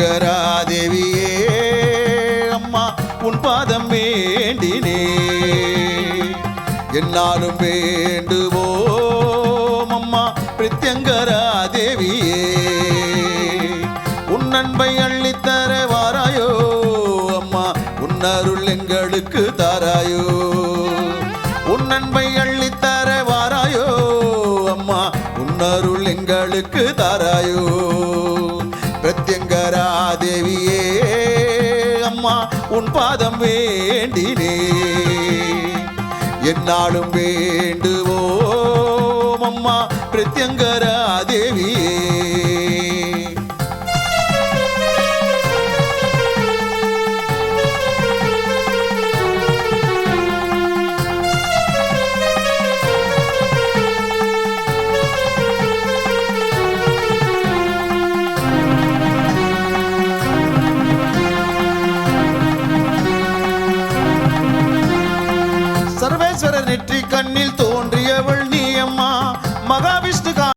பிரத்யங்கராதேவியே அம்மா உன் பாதம் வேண்டினே என்னாலும் வேண்டுவோம் அம்மா பிரத்யங்கராதேவியே உன் அன்பை அள்ளித்தர வாராயோ அம்மா உன் அருள் எங்களுக்கு தாராயோ உன் அன்பை அள்ளித்தர வாராயோ அம்மா உன் அருள் எங்களுக்கு தாராயோ பிரத்யங்கராதேவியே அம்மா உன் பாதம் வேண்டினே என்னாலும் வேண்டுவோம் அம்மா பிரத்யங்கராதேவியே சர்வேஸ்வரர் நெற்றி கண்ணில்